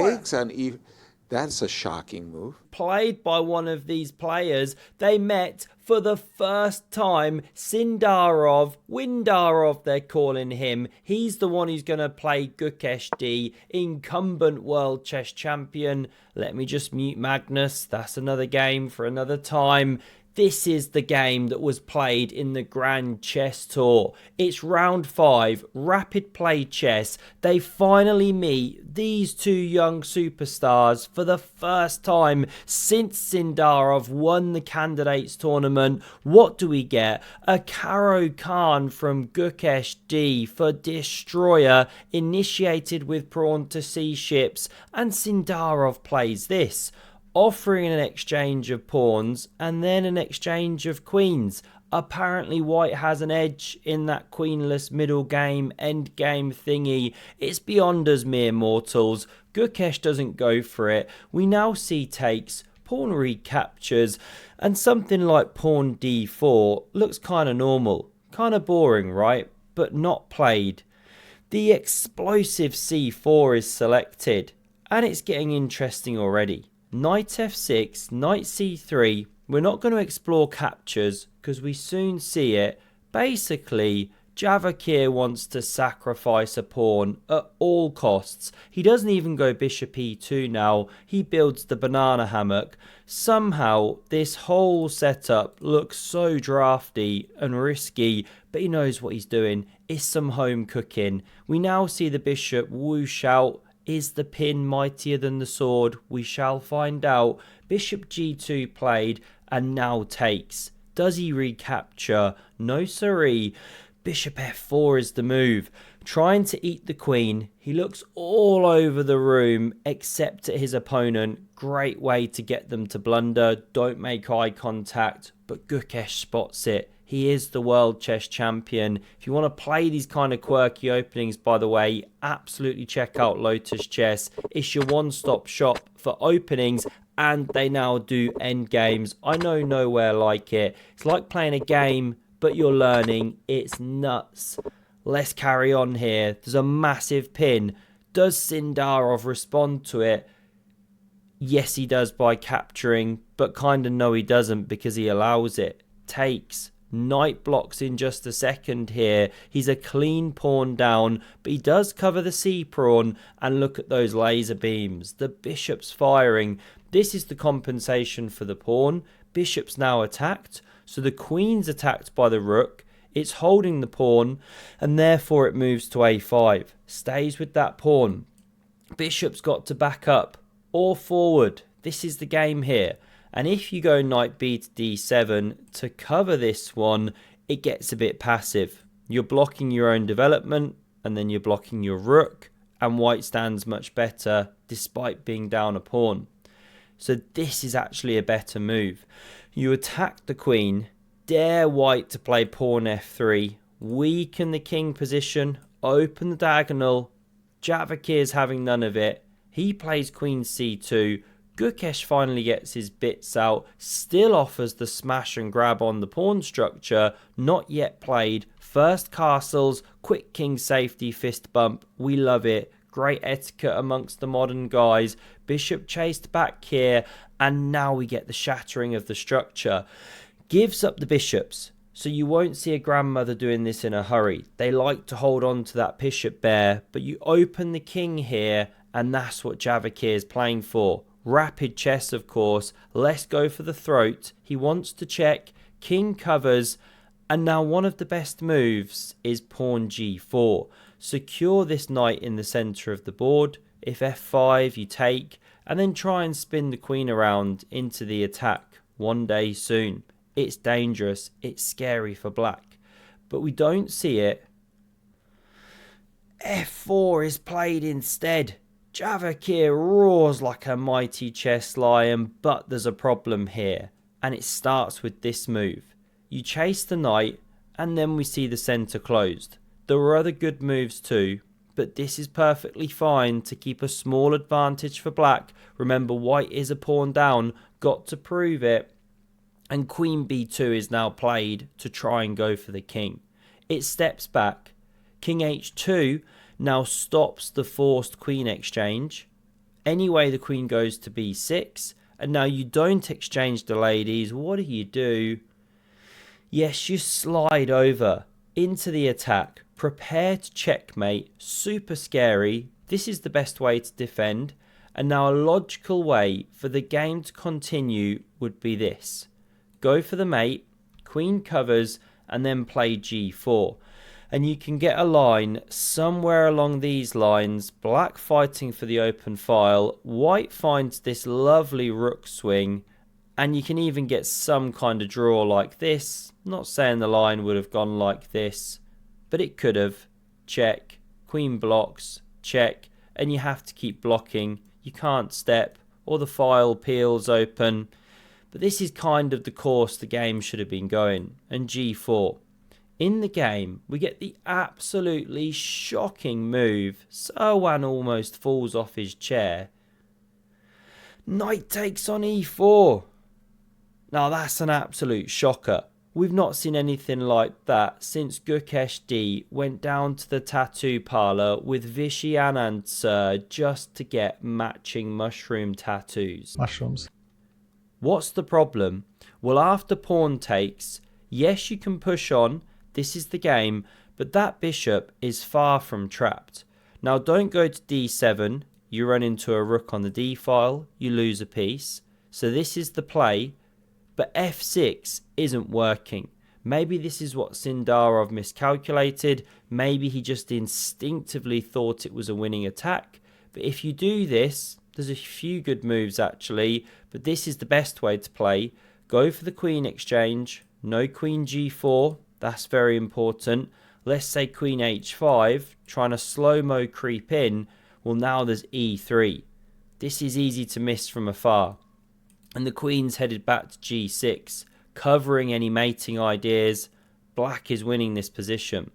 takes on e. That's a shocking move. Played by one of these players. They met for the first time. Windarov they're calling him. He's the one who's going to play Gukesh D, incumbent world chess champion. Let me just mute Magnus. That's another game for another time. This is the game that was played in the Grand Chess Tour. It's round 5, rapid play chess. They finally meet these two young superstars for the first time since Sindarov won the candidates tournament. What do we get? A Caro Khan from Gukesh D for Destroyer, initiated with pawn to C ships, and Sindarov plays this, offering an exchange of pawns and then an exchange of queens. Apparently white has an edge in that queenless middle game, end game thingy. It's beyond us mere mortals. Gukesh doesn't go for it. We now see takes, pawn recaptures, and something like pawn d4 looks kind of normal. Kind of boring, right? But not played. The explosive c4 is selected, and it's getting interesting already. Knight f6, knight c3. We're not going to explore captures because we soon see it. Basically, Javakir wants to sacrifice a pawn at all costs. He doesn't even go bishop e2 now. He builds the banana hammock. Somehow, this whole setup looks so drafty and risky, but he knows what he's doing. It's some home cooking. We now see the bishop whoosh out. Is the pin mightier than the sword? We shall find out. Bishop g2 played and now takes. Does he recapture? No siree. Bishop f4 is the move. Trying to eat the queen. He looks all over the room except at his opponent. Great way to get them to blunder. Don't make eye contact. But Gukesh spots it. He is the world chess champion. If you want to play these kind of quirky openings, by the way, absolutely check out Lotus Chess. It's your one-stop shop for openings, and they now do end games. I know nowhere like it. It's like playing a game, but you're learning. It's nuts. Let's carry on here. There's a massive pin. Does Sindarov respond to it? Yes, he does by capturing, but kind of no, he doesn't because he allows it. Takes. Knight blocks in just a second here. He's a clean pawn down, but he does cover the c pawn, and look at those laser beams. The bishop's firing. This is the compensation for the pawn. Bishop's now attacked, so the queen's attacked by the rook. It's holding the pawn, and therefore it moves to a5. Stays with that pawn. Bishop's got to back up or forward. This is the game here. And if you go knight b to d7 to cover this one, it gets a bit passive. You're blocking your own development, and then you're blocking your rook, and white stands much better despite being down a pawn. So this is actually a better move. You attack the queen, dare white to play pawn f3, weaken the king position, open the diagonal. Javakir's having none of it. He plays queen c2. Gukesh finally gets his bits out, still offers the smash and grab on the pawn structure, not yet played. First castles, quick king safety fist bump, we love it. Great etiquette amongst the modern guys. Bishop chased back here, and now we get the shattering of the structure. Gives up the bishops, so you won't see a grandmother doing this in a hurry. They like to hold on to that bishop bear, but you open the king here, and that's what Javakir is playing for. Rapid chess, of course. Let's go for the throat. He wants to check. King covers. And now one of the best moves is pawn g4. Secure this knight in the centre of the board. If f5, you take. And then try and spin the queen around into the attack. One day soon. It's dangerous. It's scary for black. But we don't see it. f4 is played instead. Javakir roars like a mighty chess lion, but there's a problem here, and it starts with this move. You chase the knight, and then we see the centre closed. There were other good moves too, but this is perfectly fine to keep a small advantage for black. Remember, white is a pawn down, got to prove it, and queen b2 is now played to try and go for the king. It steps back. King h2 now stops the forced queen exchange. Anyway, the queen goes to b6, and now you don't exchange the ladies. What do? Yes, you slide over into the attack. Prepare to checkmate. Super scary. This is the best way to defend. And now a logical way for the game to continue would be this. Go for the mate, queen covers, and then play g4. And you can get a line somewhere along these lines. Black fighting for the open file. White finds this lovely rook swing. And you can even get some kind of draw like this. Not saying the line would have gone like this, but it could have. Check. Queen blocks. Check. And you have to keep blocking. You can't step, or the file peels open. But this is kind of the course the game should have been going. And g4. In the game, we get the absolutely shocking move. Serwan almost falls off his chair. Knight takes on e4. Now that's an absolute shocker. We've not seen anything like that since Gukesh D went down to the tattoo parlour with Vishy Anand Sir just to get matching mushroom tattoos. Mushrooms. What's the problem? Well, after pawn takes, yes, you can push on. This is the game, but that bishop is far from trapped. Now don't go to d7. You run into a rook on the d file. You lose a piece. So this is the play. But f6 isn't working. Maybe this is what Sindarov miscalculated. Maybe he just instinctively thought it was a winning attack. But if you do this, there's a few good moves actually. But this is the best way to play. Go for the queen exchange. No queen g4. That's very important. Let's say queen h5. Trying to slow-mo creep in. Well, now there's e3. This is easy to miss from afar. And the queen's headed back to g6, covering any mating ideas. Black is winning this position.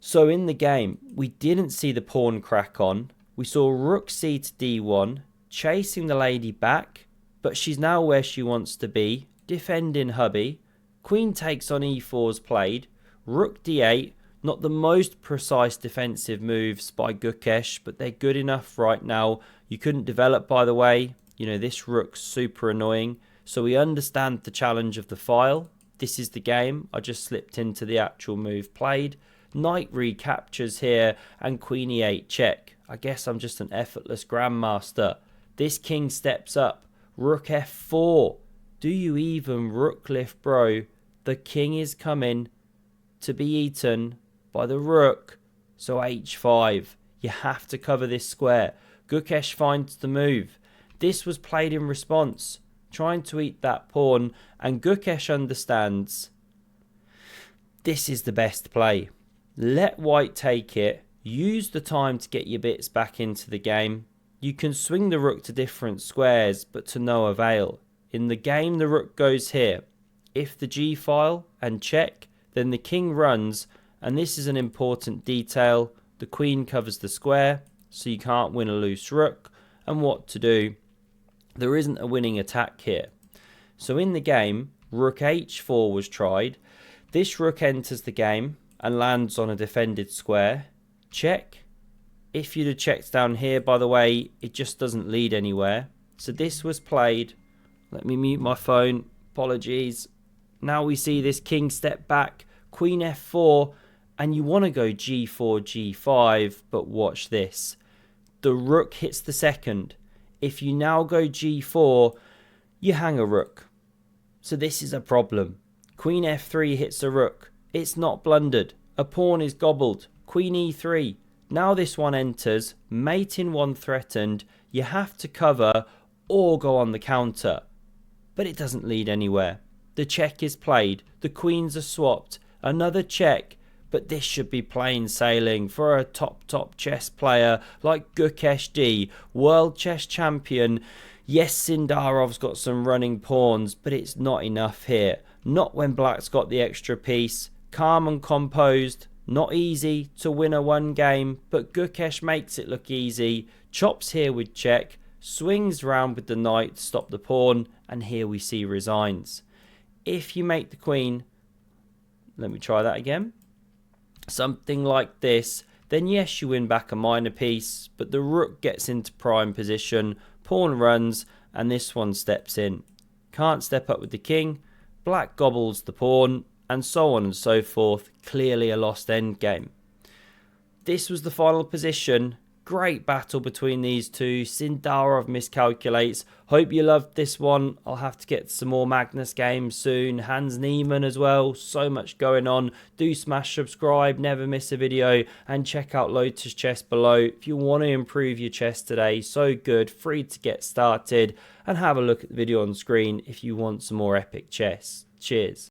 So in the game, we didn't see the pawn crack on. We saw rook c to d1, chasing the lady back, but she's now where she wants to be, defending hubby. Queen takes on e4's played. Rook d8, not the most precise defensive moves by Gukesh, but they're good enough right now. You couldn't develop, by the way. You know, this rook's super annoying. So we understand the challenge of the file. This is the game. I just slipped into the actual move played. Knight recaptures here and queen e8 check. I guess I'm just an effortless grandmaster. This king steps up. Rook f4. Do you even rook lift, bro? The king is coming to be eaten by the rook. So h5. You have to cover this square. Gukesh finds the move. This was played in response, trying to eat that pawn, and Gukesh understands this is the best play. Let white take it, use the time to get your bits back into the game. You can swing the rook to different squares, but to no avail. In the game, the rook goes here. If the g-file and check, then the king runs, and this is an important detail. The queen covers the square, so you can't win a loose rook. And what to do? There isn't a winning attack here. So in the game, rook h4 was tried. This rook enters the game and lands on a defended square. Check. If you'd have checked down here, by the way, it just doesn't lead anywhere. So this was played. Let me mute my phone. Apologies. Now we see this king step back, queen f4, and you want to go g4, g5, but watch this. The rook hits the second. If you now go g4, you hang a rook. So this is a problem. Queen f3 hits a rook. It's not blundered. A pawn is gobbled. Queen e3. Now this one enters. Mate in one threatened. You have to cover or go on the counter. But it doesn't lead anywhere. The check is played. The queens are swapped. Another check. But this should be plain sailing for a top chess player like Gukesh D, world chess champion. Yes, Sindarov's got some running pawns, but it's not enough here. Not when black's got the extra piece. Calm and composed. Not easy to win a one game, but Gukesh makes it look easy. Chops here with check. Swings round with the knight to stop the pawn. And here we see resigns. If you make the queen... Let me try that again. Something like this, then yes, you win back a minor piece, but the rook gets into prime position, pawn runs, and this one steps in. Can't step up with the king, black gobbles the pawn, and so on and so forth, clearly a lost endgame. This was the final position. Great battle between these two. Sindarov miscalculates. Hope you loved this one. I'll have to get some more Magnus games soon. Hans Niemann as well. So much going on. Do smash subscribe. Never miss a video. And check out Lotus Chess below. If you want to improve your chess today. So good. Free to get started. And have a look at the video on screen if you want some more epic chess. Cheers.